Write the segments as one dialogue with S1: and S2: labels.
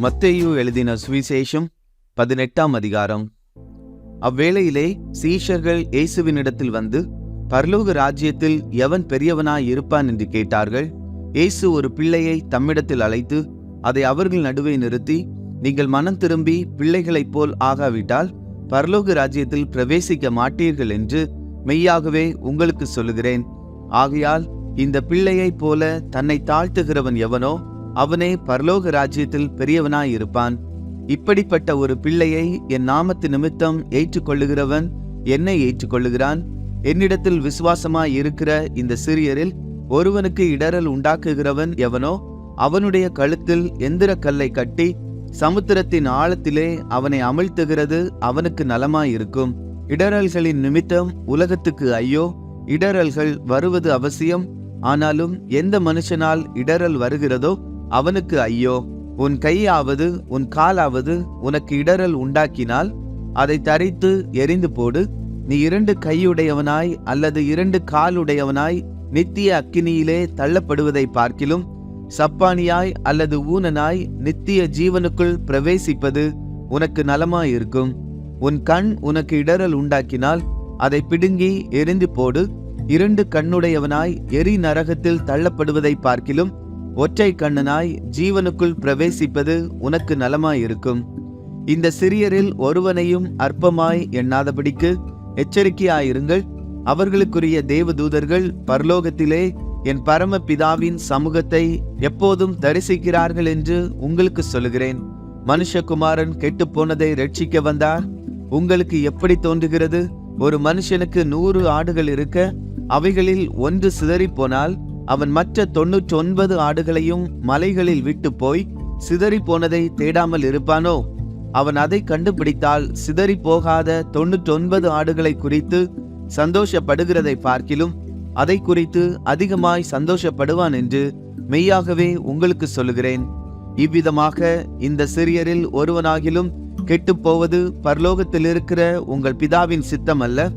S1: மத்தேயு எழுதின சுவிசேஷம் 18ஆம் அதிகாரம். அவ்வேளையிலே சீஷர்கள் இயேசுவினிடத்தில் வந்து, பரலோக ராஜ்யத்தில் எவன் பெரியவனாய் இருப்பான் என்று கேட்டார்கள். இயேசு ஒரு பிள்ளையை தம்மிடத்தில் அழைத்து அதை அவர்கள் நடுவே நிறுத்தி, நீங்கள் மனம் திரும்பி பிள்ளைகளைப் போல் ஆகாவிட்டால் பரலோக ராஜ்யத்தில் பிரவேசிக்க மாட்டீர்கள் என்று மெய்யாகவே உங்களுக்கு சொல்லுகிறேன். ஆகையால் இந்த பிள்ளையைப் போல தன்னை தாழ்த்துகிறவன் எவனோ அவனே பரலோக ராஜ்யத்தில் பெரியவனாயிருப்பான். இப்படிப்பட்ட ஒரு பிள்ளையை என் நாமத்து நிமித்தம் ஏற்றுக்கொள்ளுகிறவன் என்னை ஏற்றுக்கொள்ளுகிறான். என்னிடத்தில் விசுவாசமாய் இருக்கிற இந்த சிறியரில் ஒருவனுக்கு இடறல் உண்டாக்குகிறவன் எவனோ அவனுடைய கழுத்தில் எந்திர கல்லை கட்டி சமுத்திரத்தின் ஆழத்திலே அவனை அமிழ்த்துகிறது அவனுக்கு நலமாயிருக்கும். இடறல்களின் நிமித்தம் உலகத்துக்கு ஐயோ! இடறல்கள் வருவது அவசியம். ஆனாலும் எந்த மனுஷனால் இடறல் வருகிறதோ அவனுக்கு ஐயோ! உன் கையாவது உன் காலாவது உனக்கு இடறல் உண்டாக்கினால் அதை தரித்து எறிந்து போடு. நீ 2 கையுடையவனாய் அல்லது 2 காலுடையவனாய் நித்திய அக்கினியிலே தள்ளப்படுவதை பார்க்கிலும் சப்பானியாய் அல்லது ஊனனாய் நித்திய ஜீவனுக்குள் பிரவேசிப்பது உனக்கு நலமாயிருக்கும். உன் கண் உனக்கு இடறல் உண்டாக்கினால் அதை பிடுங்கி எறிந்து போடு. 2 கண்ணுடையவனாய் எரி நரகத்தில் தள்ளப்படுவதை பார்க்கிலும் ஒற்றை கண்ணனாய் ஜீவனுக்குள் பிரவேசிப்பது உனக்கு நலமாயிருக்கும். இந்த சிறியரில் ஒருவனையும் அற்பமாய் எண்ணாதபடிக்கு எச்சரிக்கையாயிருங்கள். அவர்களுக்குரிய தேவதூதர்கள் பரலோகத்திலே என் பரம பிதாவின் சமூகத்தை எப்போதும் தரிசிக்கிறார்கள் என்று உங்களுக்கு சொல்லுகிறேன். மனுஷகுமாரன் கெட்டுப்போனதை ரட்சிக்க வந்தார். உங்களுக்கு எப்படி தோன்றுகிறது? ஒரு மனுஷனுக்கு 100 ஆடுகள் இருக்க அவைகளில் ஒன்று சிதறி போனால் அவன் மற்ற 99 ஆடுகளையும் மலைகளில் விட்டு போய் சிதறி போனதை தேடாமல் இருப்பானோ? அவன் அதை கண்டுபிடித்தால் சிதறி போகாத 99 ஆடுகளை குறித்து சந்தோஷப்படுகிறதை பார்க்கிலும் அதை குறித்து அதிகமாய் சந்தோஷப்படுவான் என்று மெய்யாகவே உங்களுக்கு சொல்லுகிறேன். இவ்விதமாக இந்த சிறியரில் ஒருவனாகிலும் கெட்டுப்போவது பரலோகத்தில் இருக்கிற உங்கள் பிதாவின் சித்தம் அல்ல.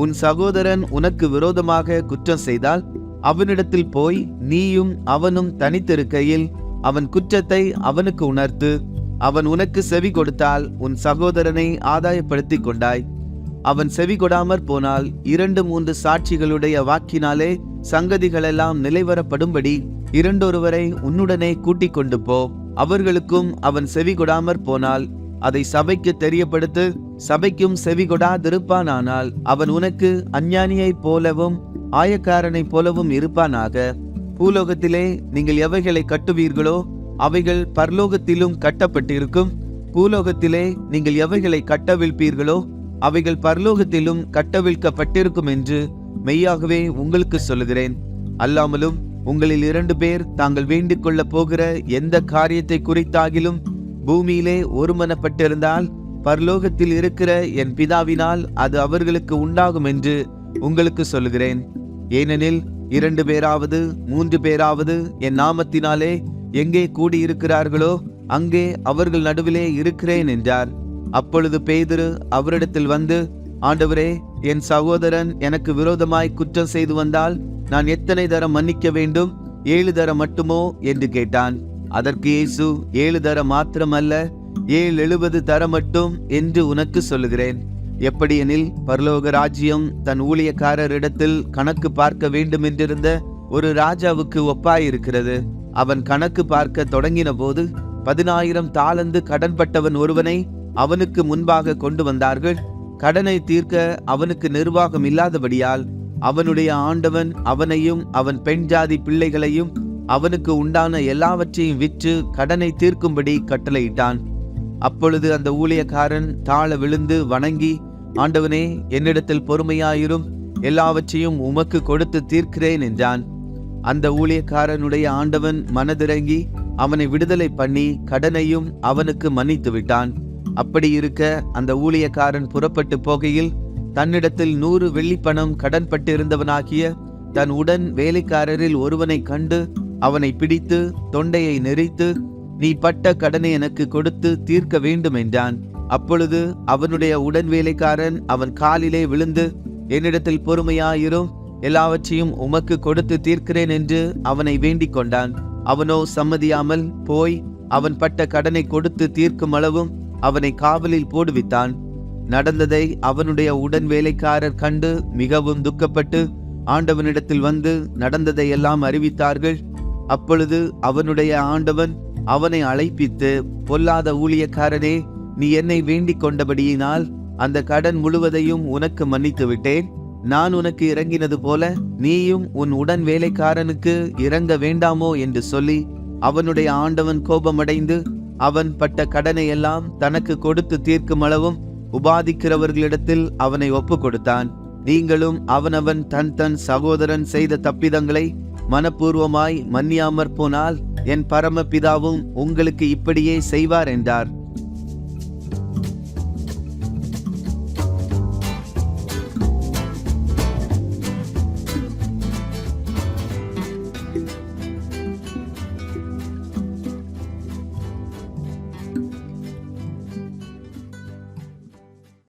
S1: உன் சகோதரன் உனக்கு விரோதமாக குற்றம் செய்தால் அவனிடத்தில் போய் நீயும் அவனும் தனித்திருக்கையில் அவன் குற்றத்தை அவனுக்கு உணர்த்து. அவன் உனக்கு செவி கொடுத்தால் உன் சகோதரனை ஆதாயப்படுத்தி கொண்டாய். அவன் செவி கொடாமற் போனால் 2-3 சாட்சிகளுடைய வாக்கினாலே சங்கதிகளெல்லாம் நிலைவரப்படும்படி 2 உன்னுடனே கூட்டிக் கொண்டு போ. அவர்களுக்கும் அவன் செவி கொடாமற் போனால் அதை சபைக்கு தெரியப்படுத்து. சபைக்கும் செவி கொடாதிருப்பானால் அவன் உனக்கு அஞ்ஞானியைப் போலவும் ஆயக்காரனைப் போலவும் இருப்பானாக. பூலோகத்திலே நீங்கள் எவைகளை கட்டுவீர்களோ அவைகள் பரலோகத்திலும் கட்டப்பட்டிருக்கும். பூலோகத்திலே நீங்கள் எவைகளை கட்டவிழ்ப்பீர்களோ அவைகள் பரலோகத்திலும் கட்டவிழ்க்கப்பட்டிருக்கும் என்று மெய்யாகவே உங்களுக்கு சொல்லுகிறேன். அல்லாமலும் உங்களில் 2 பேர் தாங்கள் வேண்டிக் கொள்ள போகிற எந்த காரியத்தை குறித்தாகிலும் பூமியிலே ஒருமனப்பட்டிருந்தால் பரலோகத்தில் இருக்கிற என் பிதாவினால் அது அவர்களுக்கு உண்டாகும் என்று உங்களுக்கு சொல்லுகிறேன். ஏனெனில் 2 பேராவது 3 பேராவது என் நாமத்தினாலே எங்கே கூடியிருக்கிறார்களோ அங்கே அவர்கள் நடுவிலே இருக்கிறேன் என்றார். அப்பொழுது பேதுரு அவரிடத்தில் வந்து, ஆண்டவரே, என் சகோதரன் எனக்கு விரோதமாய் குற்றம் செய்து வந்தால் நான் எத்தனை தரம் மன்னிக்க வேண்டும்? 7 தரம் மட்டுமோ என்று கேட்டான். அதற்கு இயேசு, 7 தரம் மாத்திரமல்ல, 70 தரம் மட்டும் என்று உனக்கு சொல்லுகிறேன். எப்படியெனில் பரலோக ராஜ்யம் தன் ஊழியக்காரரிடத்தில் கணக்கு பார்க்க வேண்டும் என்றிருந்த ஒரு ராஜாவுக்கு ஒப்பாயிருக்கிறது. அவன் கணக்கு பார்க்க தொடங்கின போது 10,000 தாலந்து கடன்பட்டவன் ஒருவனை அவனுக்கு முன்பாக கொண்டு வந்தார்கள். கடனை தீர்க்க அவனுக்கு நிர்வாகம் இல்லாதபடியால் அவனுடைய ஆண்டவன் அவனையும் அவன் பெண் ஜாதி பிள்ளைகளையும் அவனுக்கு உண்டான எல்லாவற்றையும் விற்று கடனை தீர்க்கும்படி கட்டளையிட்டான். அப்பொழுது அந்த ஊழியக்காரன் தாழ விழுந்து வணங்கி, ஆண்டவனே, என்னிடத்தில் பொறுமையாயிரும், எல்லாவற்றையும் உமக்கு கொடுத்து தீர்க்கிறேன் என்றான். அந்த ஊழியக்காரனுடைய ஆண்டவன் மனதிறங்கி அவனை விடுதலை பண்ணி கடனையும் அவனுக்கு மன்னித்து விட்டான். அப்படி இருக்க அந்த ஊழியக்காரன் புறப்பட்டு போகையில் தன்னிடத்தில் 100 வெள்ளிப்பணம் கடன்பட்டிருந்தவனாகிய தன் உடன் வேலைக்காரரில் ஒருவனை கண்டு அவனை பிடித்து தொண்டையை நெரித்து, நீ பட்ட கடனை எனக்கு கொடுத்து தீர்க்க வேண்டும் என்றான். அப்பொழுது அவனுடைய உடன் வேலைக்காரன் அவன் காலிலே விழுந்து, என்னிடத்தில் பொறுமையாயிரும், எல்லாவற்றையும் உமக்கு கொடுத்து தீர்க்கிறேன் என்று அவனை வேண்டிக் கொண்டான். அவனோ சம்மதியாமல் போய் அவன் பட்ட கடனை கொடுத்து தீர்க்கும் அளவும் அவனை காவலில் போடுவித்தான். நடந்ததை அவனுடைய உடன் வேலைக்காரர் கண்டு மிகவும் துக்கப்பட்டு ஆண்டவனிடத்தில் வந்து நடந்ததை எல்லாம் அறிவித்தார்கள். அப்பொழுது அவனுடைய ஆண்டவன் அவனை அழைப்பித்து, பொல்லாத ஊழியக்காரனே, நீ என்னை வேண்டிக் கொண்டபடியினால் அந்த கடன் முழுவதையும் உனக்கு மன்னித்து விட்டேன். நான் உனக்கு இறங்கினது போல நீயும் உன் உடன் வேலைக்காரனுக்கு இறங்க வேண்டாமோ என்று சொல்லி அவனுடைய ஆண்டவன் கோபமடைந்து அவன் பட்ட கடனை எல்லாம் தனக்கு கொடுத்து தீர்க்கும் அளவும் உபாதிக்கிறவர்களிடத்தில் அவனை ஒப்பு கொடுத்தான். நீங்களும் அவனவன் தன் தன் சகோதரன் செய்த தப்பிதங்களை மனப்பூர்வமாய் மன்னியாமற் போனால் என் பரமபிதாவும் உங்களுக்கு இப்படியே செய்வார் என்றார்.